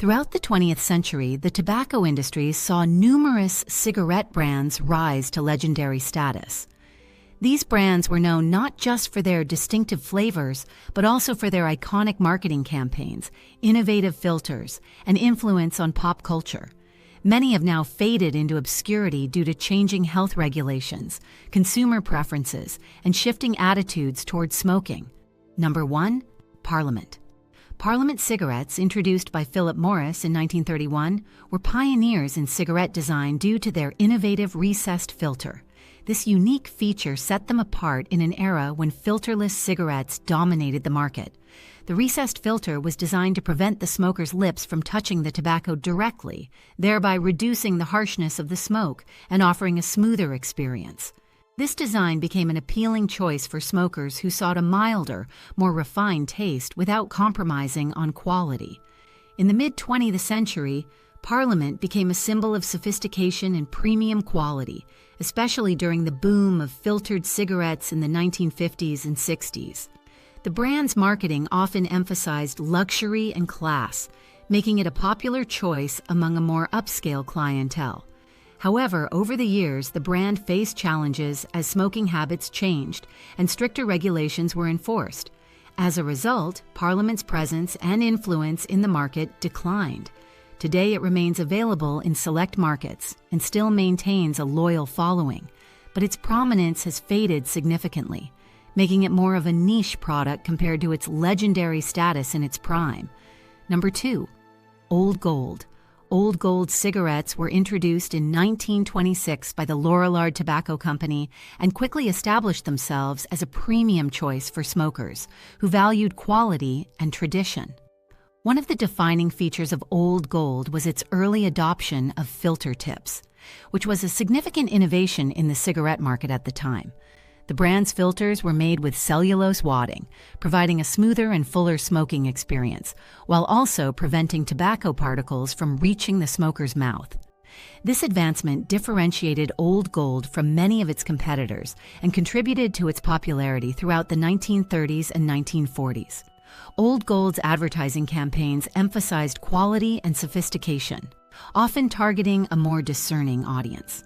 Throughout the 20th century, the tobacco industry saw numerous cigarette brands rise to legendary status. These brands were known not just for their distinctive flavors, but also for their iconic marketing campaigns, innovative filters, and influence on pop culture. Many have now faded into obscurity due to changing health regulations, consumer preferences, and shifting attitudes towards smoking. Number 1. Parliament. Parliament cigarettes, introduced by Philip Morris in 1931, were pioneers in cigarette design due to their innovative recessed filter. This unique feature set them apart in an era when filterless cigarettes dominated the market. The recessed filter was designed to prevent the smoker's lips from touching the tobacco directly, thereby reducing the harshness of the smoke and offering a smoother experience. This design became an appealing choice for smokers who sought a milder, more refined taste without compromising on quality. In the mid-20th century, Parliament became a symbol of sophistication and premium quality, especially during the boom of filtered cigarettes in the 1950s and 60s. The brand's marketing often emphasized luxury and class, making it a popular choice among a more upscale clientele. However, over the years, the brand faced challenges as smoking habits changed and stricter regulations were enforced. As a result, Parliament's presence and influence in the market declined. Today, it remains available in select markets and still maintains a loyal following, but its prominence has faded significantly, making it more of a niche product compared to its legendary status in its prime. Number 2. Old Gold. Old Gold cigarettes were introduced in 1926 by the Lorillard Tobacco Company and quickly established themselves as a premium choice for smokers who valued quality and tradition. One of the defining features of Old Gold was its early adoption of filter tips, which was a significant innovation in the cigarette market at the time. The brand's filters were made with cellulose wadding, providing a smoother and fuller smoking experience, while also preventing tobacco particles from reaching the smoker's mouth. This advancement differentiated Old Gold from many of its competitors and contributed to its popularity throughout the 1930s and 1940s. Old Gold's advertising campaigns emphasized quality and sophistication, often targeting a more discerning audience.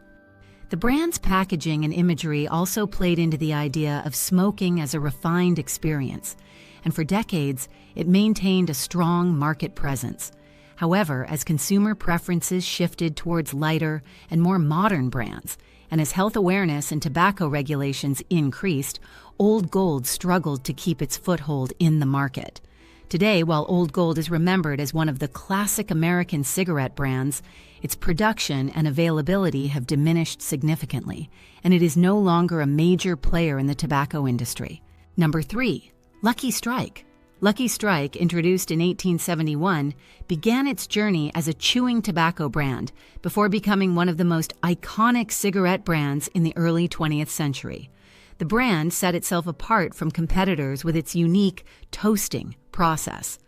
The brand's packaging and imagery also played into the idea of smoking as a refined experience, and for decades, it maintained a strong market presence. However, as consumer preferences shifted towards lighter and more modern brands, and as health awareness and tobacco regulations increased, Old Gold struggled to keep its foothold in the market. Today, while Old Gold is remembered as one of the classic American cigarette brands, its production and availability have diminished significantly, and it is no longer a major player in the tobacco industry. Number 3. Lucky Strike. Lucky Strike, introduced in 1871, began its journey as a chewing tobacco brand before becoming one of the most iconic cigarette brands in the early 20th century. The brand set itself apart from competitors with its unique toasting process.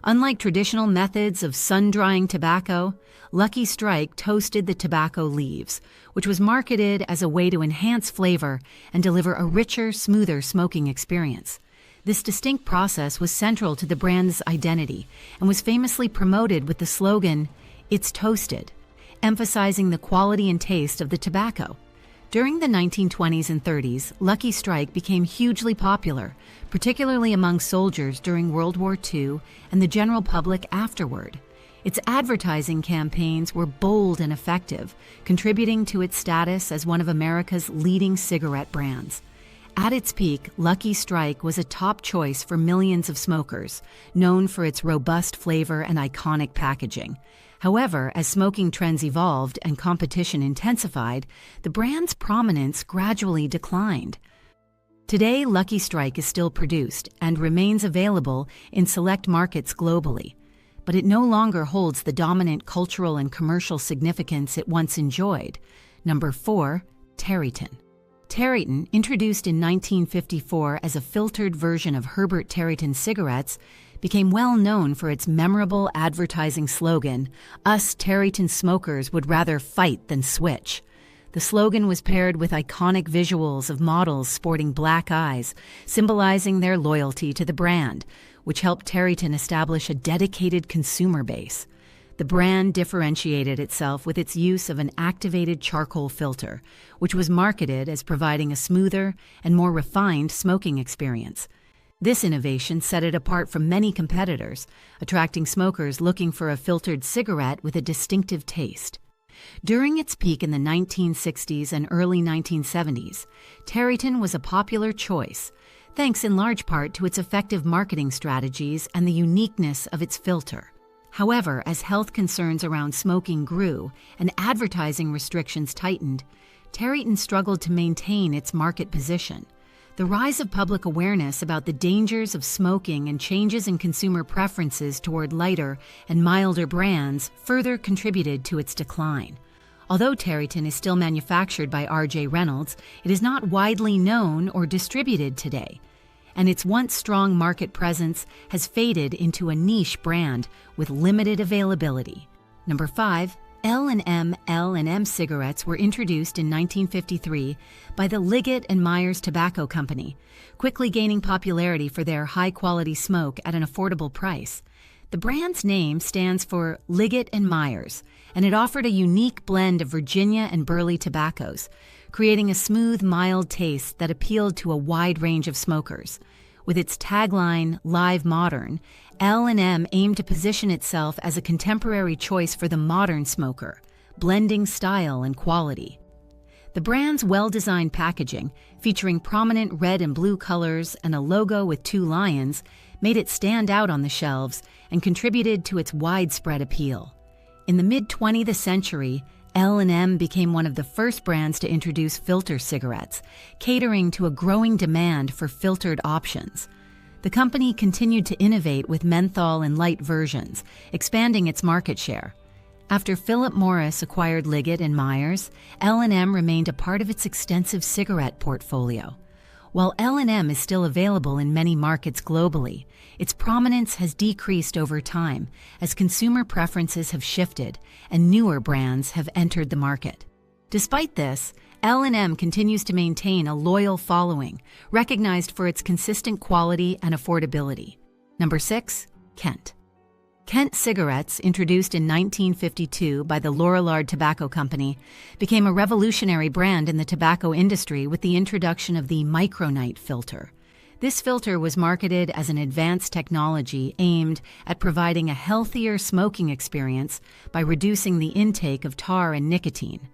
Unlike traditional methods of sun-drying tobacco, Lucky Strike toasted the tobacco leaves, which was marketed as a way to enhance flavor and deliver a richer, smoother smoking experience. This distinct process was central to the brand's identity and was famously promoted with the slogan, "It's toasted," emphasizing the quality and taste of the tobacco. During the 1920s and 30s, Lucky Strike became hugely popular, particularly among soldiers during World War II and the general public afterward. Its advertising campaigns were bold and effective, contributing to its status as one of America's leading cigarette brands. At its peak, Lucky Strike was a top choice for millions of smokers, known for its robust flavor and iconic packaging. However, as smoking trends evolved and competition intensified, the brand's prominence gradually declined. Today, Lucky Strike is still produced and remains available in select markets globally, but it no longer holds the dominant cultural and commercial significance it once enjoyed. Number 4. Terryton. Terryton, introduced in 1954 as a filtered version of Herbert Teron cigarettes, became well known for its memorable advertising slogan, "Us Terryton smokers would rather fight than switch." The slogan was paired with iconic visuals of models sporting black eyes, symbolizing their loyalty to the brand, which helped Terryton establish a dedicated consumer base. The brand differentiated itself with its use of an activated charcoal filter, which was marketed as providing a smoother and more refined smoking experience. This innovation set it apart from many competitors, attracting smokers looking for a filtered cigarette with a distinctive taste. During its peak in the 1960s and early 1970s, Terryton was a popular choice, thanks in large part to its effective marketing strategies and the uniqueness of its filter. However, as health concerns around smoking grew and advertising restrictions tightened, Terryton struggled to maintain its market position. The rise of public awareness about the dangers of smoking and changes in consumer preferences toward lighter and milder brands further contributed to its decline. Although Terryton is still manufactured by R.J. Reynolds, it is not widely known or distributed today, and its once strong market presence has faded into a niche brand with limited availability. Number 5. L&M cigarettes were introduced in 1953 by the Liggett and Myers Tobacco Company, quickly gaining popularity for their high-quality smoke at an affordable price. The brand's name stands for Liggett and Myers, and it offered a unique blend of Virginia and Burley tobaccos, creating a smooth, mild taste that appealed to a wide range of smokers. With its tagline, Live Modern, L&M aimed to position itself as a contemporary choice for the modern smoker, blending style and quality. The brand's well-designed packaging, featuring prominent red and blue colors and a logo with 2 lions, made it stand out on the shelves and contributed to its widespread appeal. In the mid-20th century, L&M became one of the first brands to introduce filter cigarettes, catering to a growing demand for filtered options. The company continued to innovate with menthol and light versions, expanding its market share. After Philip Morris acquired Liggett and Myers, L&M remained a part of its extensive cigarette portfolio. While L&M is still available in many markets globally, its prominence has decreased over time as consumer preferences have shifted and newer brands have entered the market. Despite this, L&M continues to maintain a loyal following, recognized for its consistent quality and affordability. Number 6. Kent. Kent cigarettes, introduced in 1952 by the Lorillard Tobacco Company, became a revolutionary brand in the tobacco industry with the introduction of the Micronite filter. This filter was marketed as an advanced technology aimed at providing a healthier smoking experience by reducing the intake of tar and nicotine.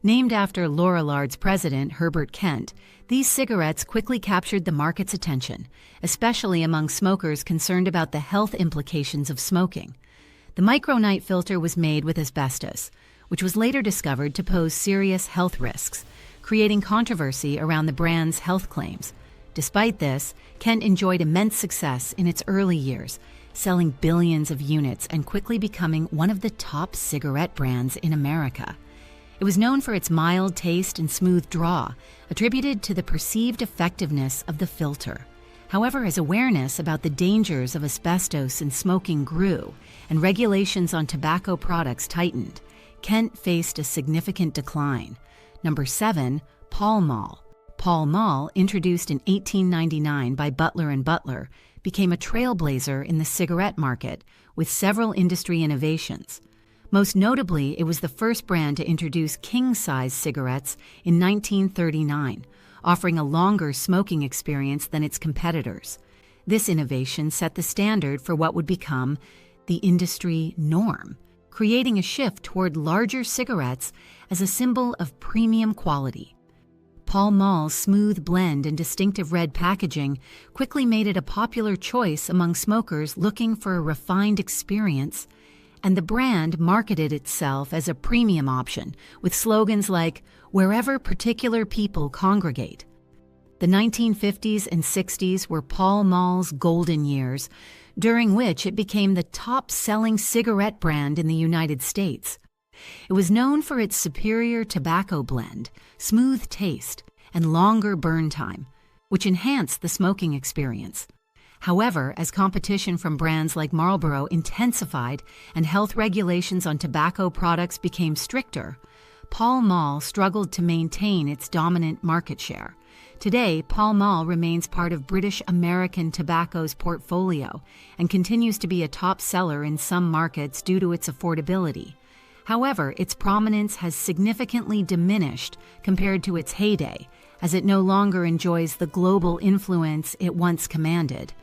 Named after Lorillard's president, Herbert Kent, these cigarettes quickly captured the market's attention, especially among smokers concerned about the health implications of smoking. The Micronite filter was made with asbestos, which was later discovered to pose serious health risks, creating controversy around the brand's health claims. Despite this, Kent enjoyed immense success in its early years, selling billions of units and quickly becoming one of the top cigarette brands in America. It was known for its mild taste and smooth draw, attributed to the perceived effectiveness of the filter. However, as awareness about the dangers of asbestos in smoking grew and regulations on tobacco products tightened, Kent faced a significant decline. Number 7. Pall Mall. Pall Mall, introduced in 1899 by Butler & Butler, became a trailblazer in the cigarette market with several industry innovations. Most notably, it was the first brand to introduce king-size cigarettes in 1939, offering a longer smoking experience than its competitors. This innovation set the standard for what would become the industry norm, creating a shift toward larger cigarettes as a symbol of premium quality. Pall Mall's smooth blend and distinctive red packaging quickly made it a popular choice among smokers looking for a refined experience, and the brand marketed itself as a premium option with slogans like, "Wherever particular people congregate." The 1950s and 60s were Pall Mall's golden years, during which it became the top-selling cigarette brand in the United States. It was known for its superior tobacco blend, smooth taste, and longer burn time, which enhanced the smoking experience. However, as competition from brands like Marlboro intensified and health regulations on tobacco products became stricter, Pall Mall struggled to maintain its dominant market share, Today, Pall Mall remains part of British American Tobacco's portfolio and continues to be a top seller in some markets due to its affordability. However, its prominence has significantly diminished compared to its heyday, as it no longer enjoys the global influence it once commanded.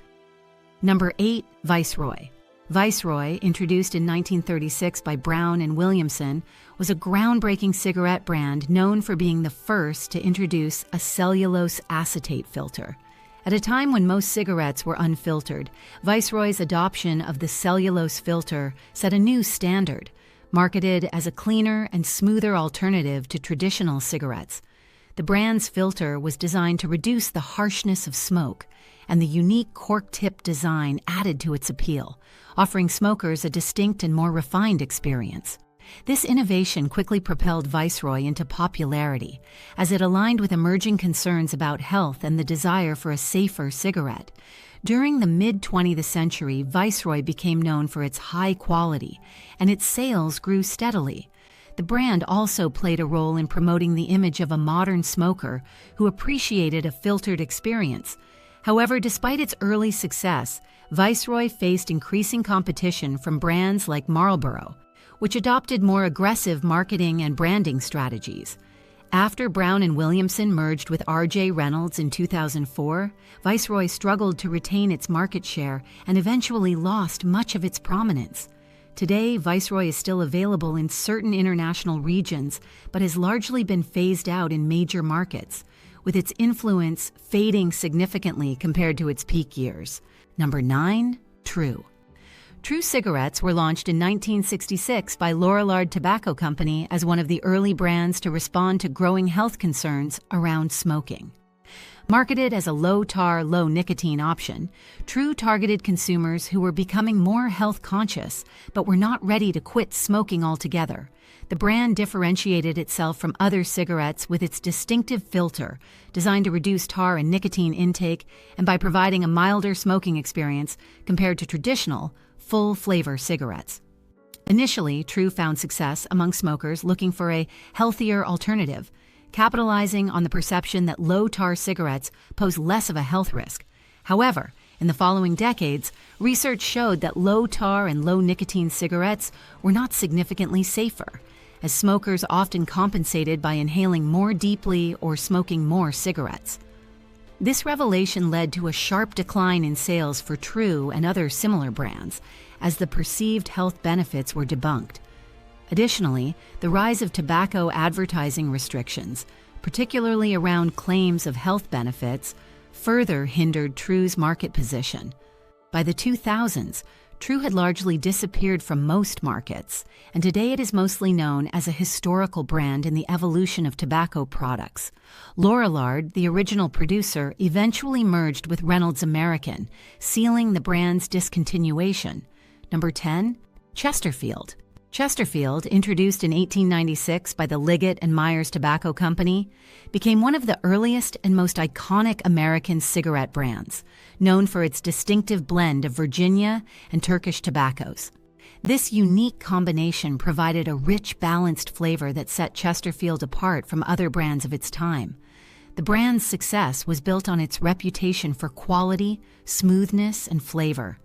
Number 8. Viceroy. Viceroy, introduced in 1936 by Brown and Williamson, was a groundbreaking cigarette brand known for being the first to introduce a cellulose acetate filter. At a time when most cigarettes were unfiltered, Viceroy's adoption of the cellulose filter set a new standard, marketed as a cleaner and smoother alternative to traditional cigarettes. The brand's filter was designed to reduce the harshness of smoke, and the unique cork-tip design added to its appeal, offering smokers a distinct and more refined experience. This innovation quickly propelled Viceroy into popularity, as it aligned with emerging concerns about health and the desire for a safer cigarette. During the mid-20th century, Viceroy became known for its high quality, and its sales grew steadily. The brand also played a role in promoting the image of a modern smoker who appreciated a filtered experience. However, despite its early success, Viceroy faced increasing competition from brands like Marlboro, which adopted more aggressive marketing and branding strategies. After Brown and Williamson merged with R.J. Reynolds in 2004, Viceroy struggled to retain its market share and eventually lost much of its prominence. Today, Viceroy is still available in certain international regions, but has largely been phased out in major markets, with its influence fading significantly compared to its peak years. Number 9. True. True cigarettes were launched in 1966 by Lorillard Tobacco Company as one of the early brands to respond to growing health concerns around smoking. Marketed as a low-tar, low-nicotine option, True targeted consumers who were becoming more health-conscious but were not ready to quit smoking altogether. The brand differentiated itself from other cigarettes with its distinctive filter, designed to reduce tar and nicotine intake, and by providing a milder smoking experience compared to traditional, full-flavor cigarettes. Initially, True found success among smokers looking for a healthier alternative, capitalizing on the perception that low-tar cigarettes pose less of a health risk. However, in the following decades, research showed that low-tar and low-nicotine cigarettes were not significantly safer, as smokers often compensated by inhaling more deeply or smoking more cigarettes. This revelation led to a sharp decline in sales for True and other similar brands, as the perceived health benefits were debunked. Additionally, the rise of tobacco advertising restrictions, particularly around claims of health benefits, further hindered True's market position. By the 2000s, True had largely disappeared from most markets, and today it is mostly known as a historical brand in the evolution of tobacco products. Lorillard, the original producer, eventually merged with Reynolds American, sealing the brand's discontinuation. Number 10. Chesterfield. Chesterfield, introduced in 1896 by the Liggett and Myers Tobacco Company, became one of the earliest and most iconic American cigarette brands, known for its distinctive blend of Virginia and Turkish tobaccos. This unique combination provided a rich, balanced flavor that set Chesterfield apart from other brands of its time. The brand's success was built on its reputation for quality, smoothness, and flavor,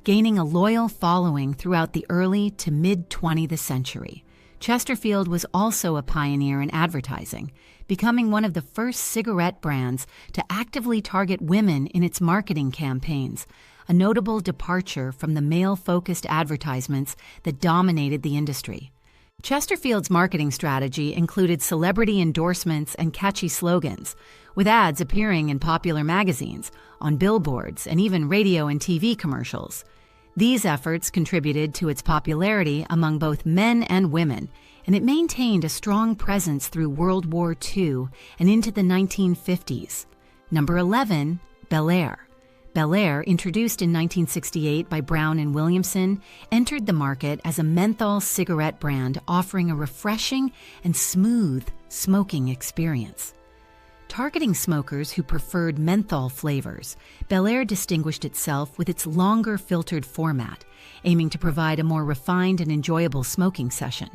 gaining a loyal following throughout the early to mid-20th century. Chesterfield was also a pioneer in advertising, becoming one of the first cigarette brands to actively target women in its marketing campaigns, a notable departure from the male-focused advertisements that dominated the industry. Chesterfield's marketing strategy included celebrity endorsements and catchy slogans, with ads appearing in popular magazines, on billboards, and even radio and TV commercials. These efforts contributed to its popularity among both men and women, and it maintained a strong presence through World War II and into the 1950s. Number 11. Bel Air. Bel Air, introduced in 1968 by Brown and Williamson, entered the market as a menthol cigarette brand offering a refreshing and smooth smoking experience. Targeting smokers who preferred menthol flavors, Bel Air distinguished itself with its longer filtered format, aiming to provide a more refined and enjoyable smoking session.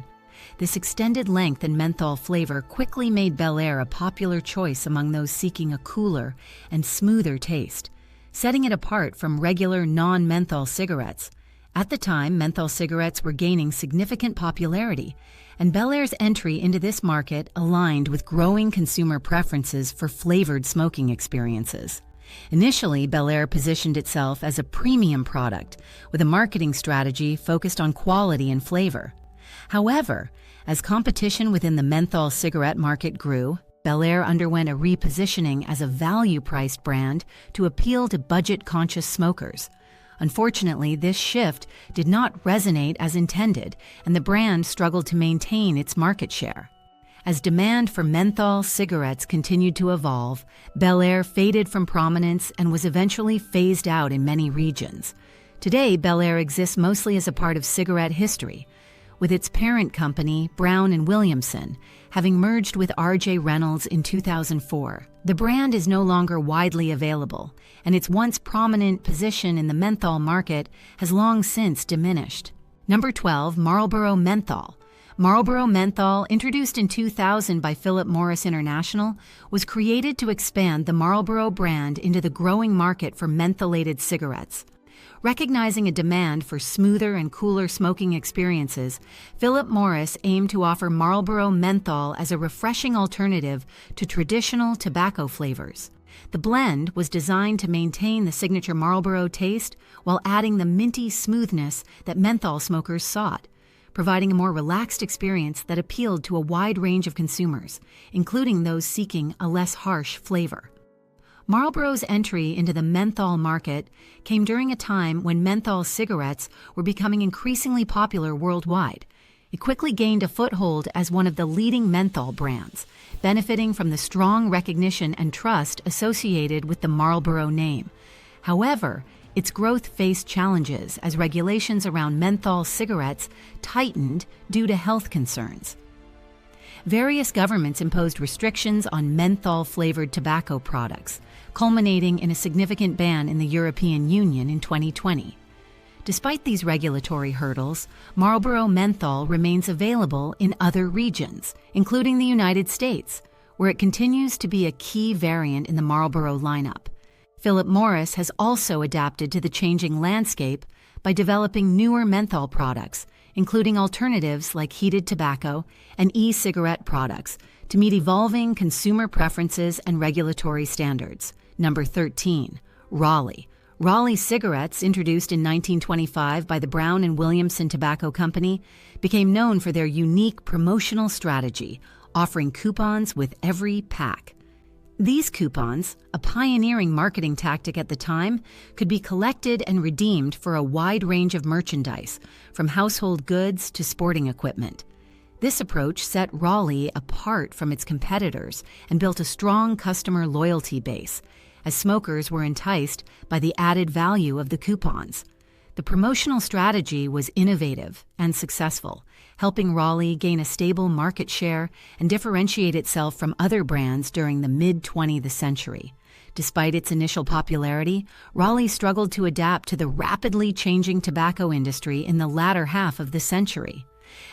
This extended length and menthol flavor quickly made Bel Air a popular choice among those seeking a cooler and smoother taste, setting it apart from regular non-menthol cigarettes. At the time, menthol cigarettes were gaining significant popularity, and Bel Air's entry into this market aligned with growing consumer preferences for flavored smoking experiences. Initially, Bel Air positioned itself as a premium product with a marketing strategy focused on quality and flavor. However, as competition within the menthol cigarette market grew, Bel Air underwent a repositioning as a value-priced brand to appeal to budget-conscious smokers. Unfortunately, this shift did not resonate as intended, and the brand struggled to maintain its market share. As demand for menthol cigarettes continued to evolve, Bel Air faded from prominence and was eventually phased out in many regions. Today, Bel Air exists mostly as a part of cigarette history, with its parent company, Brown & Williamson, having merged with R.J. Reynolds in 2004. The brand is no longer widely available, and its once prominent position in the menthol market has long since diminished. Number 12, Marlboro Menthol. Marlboro Menthol, introduced in 2000 by Philip Morris International, was created to expand the Marlboro brand into the growing market for mentholated cigarettes. Recognizing a demand for smoother and cooler smoking experiences, Philip Morris aimed to offer Marlboro Menthol as a refreshing alternative to traditional tobacco flavors. The blend was designed to maintain the signature Marlboro taste while adding the minty smoothness that menthol smokers sought, providing a more relaxed experience that appealed to a wide range of consumers, including those seeking a less harsh flavor. Marlboro's entry into the menthol market came during a time when menthol cigarettes were becoming increasingly popular worldwide. It quickly gained a foothold as one of the leading menthol brands, benefiting from the strong recognition and trust associated with the Marlboro name. However, its growth faced challenges as regulations around menthol cigarettes tightened due to health concerns. Various governments imposed restrictions on menthol-flavored tobacco products, culminating in a significant ban in the European Union in 2020. Despite these regulatory hurdles, Marlboro Menthol remains available in other regions, including the United States, where it continues to be a key variant in the Marlboro lineup. Philip Morris has also adapted to the changing landscape by developing newer menthol products, including alternatives like heated tobacco and e-cigarette products, to meet evolving consumer preferences and regulatory standards. Number 13, Raleigh. Raleigh cigarettes, introduced in 1925 by the Brown & Williamson Tobacco Company, became known for their unique promotional strategy, offering coupons with every pack. These coupons, a pioneering marketing tactic at the time, could be collected and redeemed for a wide range of merchandise, from household goods to sporting equipment. This approach set Raleigh apart from its competitors and built a strong customer loyalty base, as smokers were enticed by the added value of the coupons. The promotional strategy was innovative and successful, helping Raleigh gain a stable market share and differentiate itself from other brands during the mid-20th century. Despite its initial popularity, Raleigh struggled to adapt to the rapidly changing tobacco industry in the latter half of the century.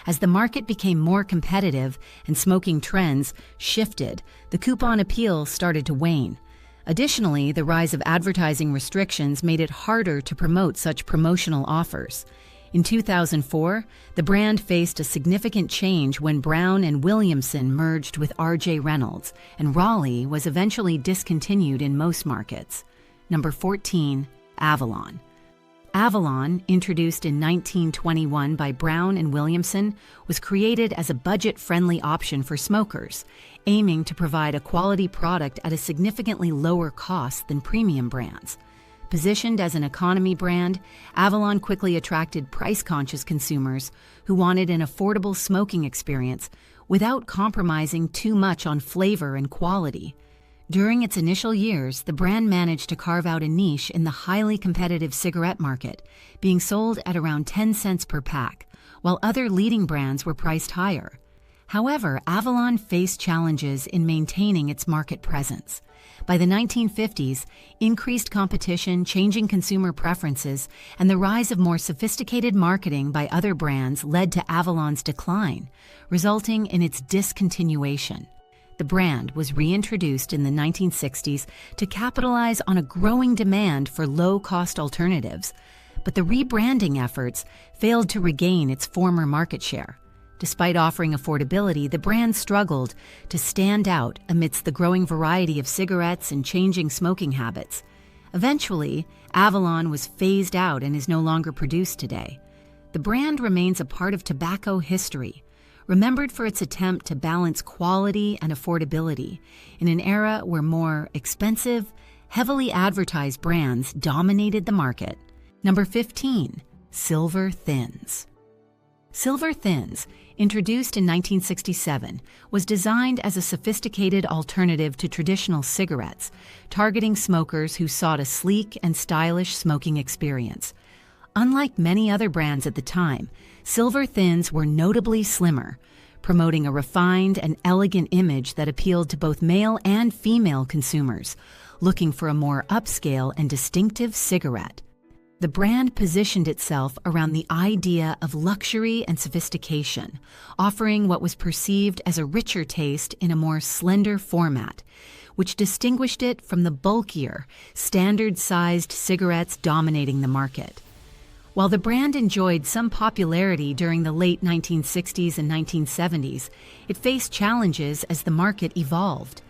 As the market became more competitive and smoking trends shifted, the coupon appeal started to wane. Additionally, the rise of advertising restrictions made it harder to promote such promotional offers. In 2004, the brand faced a significant change when Brown & Williamson merged with R.J. Reynolds, and Raleigh was eventually discontinued in most markets. Number 14, Avalon. Avalon, introduced in 1921 by Brown & Williamson, was created as a budget-friendly option for smokers, aiming to provide a quality product at a significantly lower cost than premium brands. Positioned as an economy brand, Avalon quickly attracted price-conscious consumers who wanted an affordable smoking experience without compromising too much on flavor and quality. During its initial years, the brand managed to carve out a niche in the highly competitive cigarette market, being sold at around 10 cents per pack, while other leading brands were priced higher. However, Avalon faced challenges in maintaining its market presence. By the 1950s, increased competition, changing consumer preferences, and the rise of more sophisticated marketing by other brands led to Avalon's decline, resulting in its discontinuation. The brand was reintroduced in the 1960s to capitalize on a growing demand for low-cost alternatives, but the rebranding efforts failed to regain its former market share. Despite offering affordability, the brand struggled to stand out amidst the growing variety of cigarettes and changing smoking habits. Eventually, Avalon was phased out and is no longer produced today. The brand remains a part of tobacco history, remembered for its attempt to balance quality and affordability in an era where more expensive, heavily advertised brands dominated the market. Number 15. Silver Thins. Silver Thins, introduced in 1967, was designed as a sophisticated alternative to traditional cigarettes, targeting smokers who sought a sleek and stylish smoking experience. Unlike many other brands at the time, Silver Thins were notably slimmer, promoting a refined and elegant image that appealed to both male and female consumers, looking for a more upscale and distinctive cigarette. The brand positioned itself around the idea of luxury and sophistication, offering what was perceived as a richer taste in a more slender format, which distinguished it from the bulkier, standard-sized cigarettes dominating the market. While the brand enjoyed some popularity during the late 1960s and 1970s, it faced challenges as the market evolved.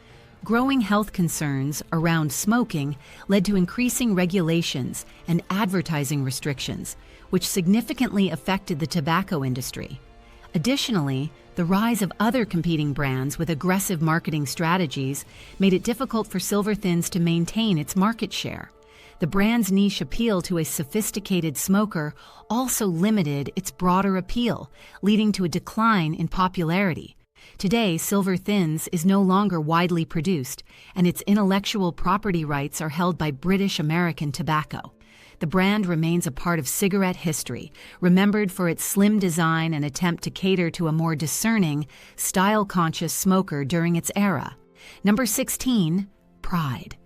Growing health concerns around smoking led to increasing regulations and advertising restrictions, which significantly affected the tobacco industry. Additionally, the rise of other competing brands with aggressive marketing strategies made it difficult for Silver Thins to maintain its market share. The brand's niche appeal to a sophisticated smoker also limited its broader appeal, leading to a decline in popularity. Today, Silver Thins is no longer widely produced, and its intellectual property rights are held by British American Tobacco. The brand remains a part of cigarette history, remembered for its slim design and attempt to cater to a more discerning, style-conscious smoker during its era. Number 16. Pride.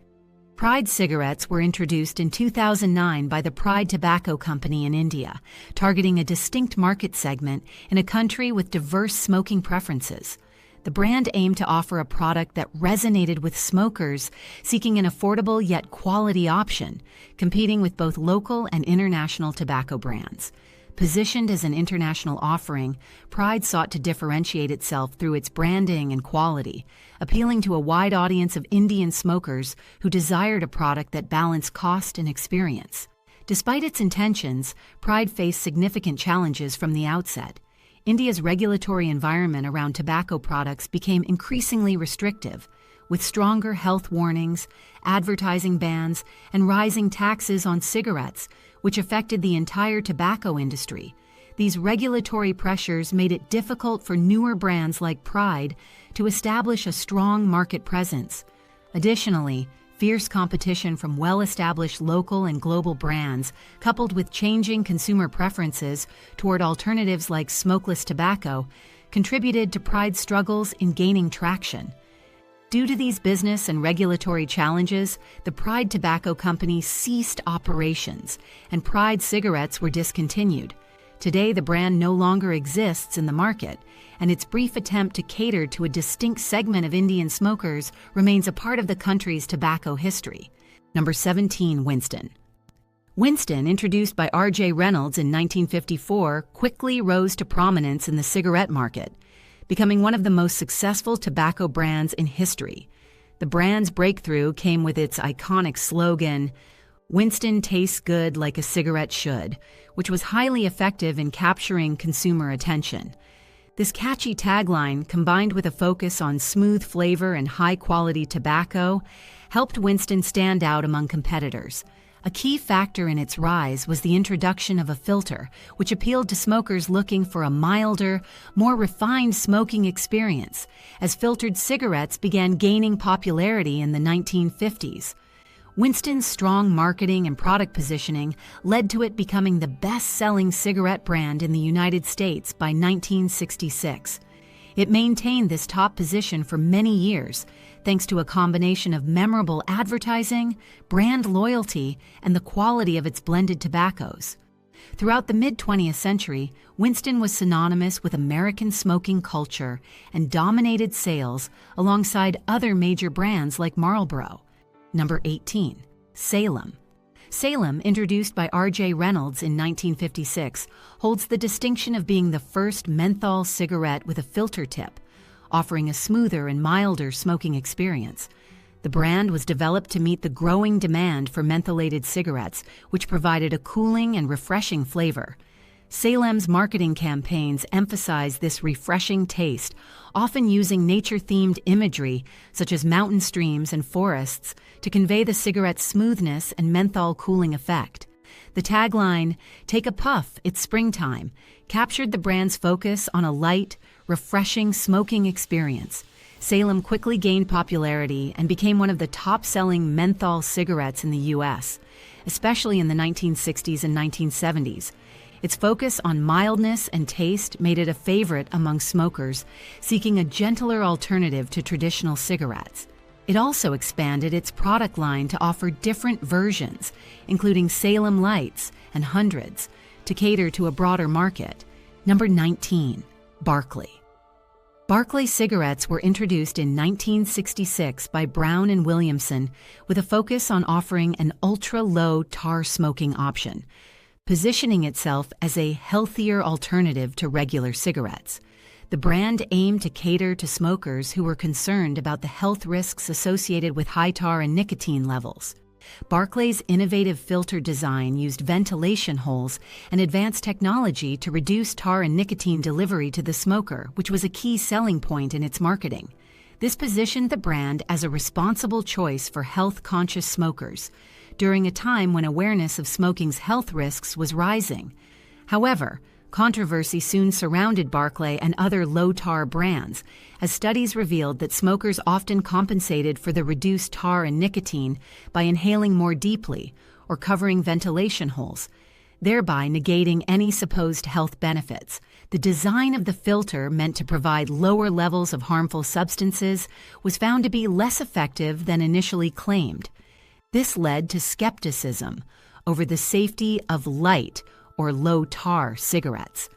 Pride cigarettes were introduced in 2009 by the Pride Tobacco Company in India, targeting a distinct market segment in a country with diverse smoking preferences. The brand aimed to offer a product that resonated with smokers seeking an affordable yet quality option, competing with both local and international tobacco brands. Positioned as an international offering, Pride sought to differentiate itself through its branding and quality, appealing to a wide audience of Indian smokers who desired a product that balanced cost and experience. Despite its intentions, Pride faced significant challenges from the outset. India's regulatory environment around tobacco products became increasingly restrictive, with stronger health warnings, advertising bans, and rising taxes on cigarettes, which affected the entire tobacco industry. These regulatory pressures made it difficult for newer brands like Pride to establish a strong market presence. Additionally, fierce competition from well-established local and global brands, coupled with changing consumer preferences toward alternatives like smokeless tobacco, contributed to Pride's struggles in gaining traction. Due to these business and regulatory challenges, the Pride Tobacco Company ceased operations, and Pride cigarettes were discontinued. Today, the brand no longer exists in the market, and its brief attempt to cater to a distinct segment of Indian smokers remains a part of the country's tobacco history. Number 17. Winston. Winston, introduced by R.J. Reynolds in 1954, quickly rose to prominence in the cigarette market, becoming one of the most successful tobacco brands in history. The brand's breakthrough came with its iconic slogan, "Winston tastes good like a cigarette should," which was highly effective in capturing consumer attention. This catchy tagline, combined with a focus on smooth flavor and high-quality tobacco, helped Winston stand out among competitors. A key factor in its rise was the introduction of a filter, which appealed to smokers looking for a milder, more refined smoking experience, as filtered cigarettes began gaining popularity in the 1950s. Winston's strong marketing and product positioning led to it becoming the best-selling cigarette brand in the United States by 1966. It maintained this top position for many years, thanks to a combination of memorable advertising, brand loyalty, and the quality of its blended tobaccos. Throughout the mid-20th century, Winston was synonymous with American smoking culture and dominated sales alongside other major brands like Marlboro. Number 18. Salem. Salem, introduced by R.J. Reynolds in 1956, holds the distinction of being the first menthol cigarette with a filter tip, offering a smoother and milder smoking experience. The brand was developed to meet the growing demand for mentholated cigarettes, which provided a cooling and refreshing flavor. Salem's marketing campaigns emphasize this refreshing taste, often using nature-themed imagery such as mountain streams and forests to convey the cigarette's smoothness and menthol cooling effect. The tagline, "Take a puff, it's springtime," captured the brand's focus on a light, refreshing smoking experience. Salem quickly gained popularity and became one of the top-selling menthol cigarettes in the U.S., especially in the 1960s and 1970s. Its focus on mildness and taste made it a favorite among smokers seeking a gentler alternative to traditional cigarettes. It also expanded its product line to offer different versions, including Salem Lights and Hundreds, to cater to a broader market. Number 19. Barkley. Barkley cigarettes were introduced in 1966 by Brown and Williamson with a focus on offering an ultra-low tar smoking option, positioning itself as a healthier alternative to regular cigarettes. The brand aimed to cater to smokers who were concerned about the health risks associated with high tar and nicotine levels. Barkley's innovative filter design used ventilation holes and advanced technology to reduce tar and nicotine delivery to the smoker, which was a key selling point in its marketing. This positioned the brand as a responsible choice for health-conscious smokers during a time when awareness of smoking's health risks was rising. However, controversy soon surrounded Barkley and other low-tar brands, as studies revealed that smokers often compensated for the reduced tar and nicotine by inhaling more deeply or covering ventilation holes, thereby negating any supposed health benefits. The design of the filter, meant to provide lower levels of harmful substances, was found to be less effective than initially claimed. This led to skepticism over the safety of light or low-tar cigarettes.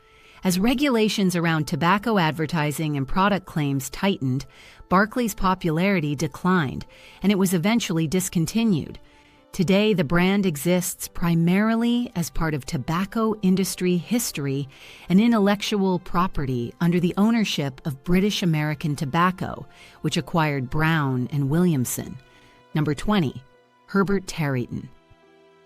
As regulations around tobacco advertising and product claims tightened, Barkley's popularity declined, and it was eventually discontinued. Today, the brand exists primarily as part of tobacco industry history and intellectual property under the ownership of British American Tobacco, which acquired Brown and Williamson. Number 20. Herbert Teron.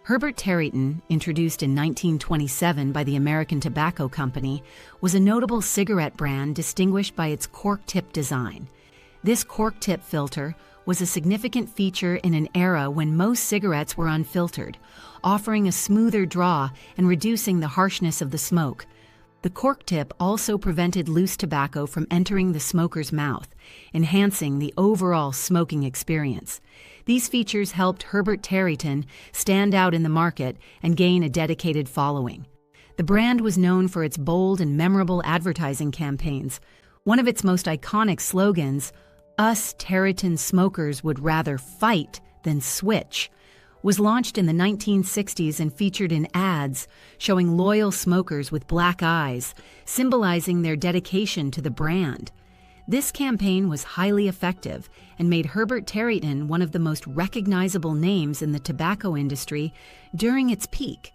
Herbert Teron, introduced in 1927 by the American Tobacco Company, was a notable cigarette brand distinguished by its cork tip design. This cork tip filter was a significant feature in an era when most cigarettes were unfiltered, offering a smoother draw and reducing the harshness of the smoke. The cork tip also prevented loose tobacco from entering the smoker's mouth, enhancing the overall smoking experience. These features helped Herbert Teron stand out in the market and gain a dedicated following. The brand was known for its bold and memorable advertising campaigns. One of its most iconic slogans, "Us Teron smokers would rather fight than switch," was launched in the 1960s and featured in ads showing loyal smokers with black eyes, symbolizing their dedication to the brand. This campaign was highly effective and made Herbert Teron one of the most recognizable names in the tobacco industry during its peak.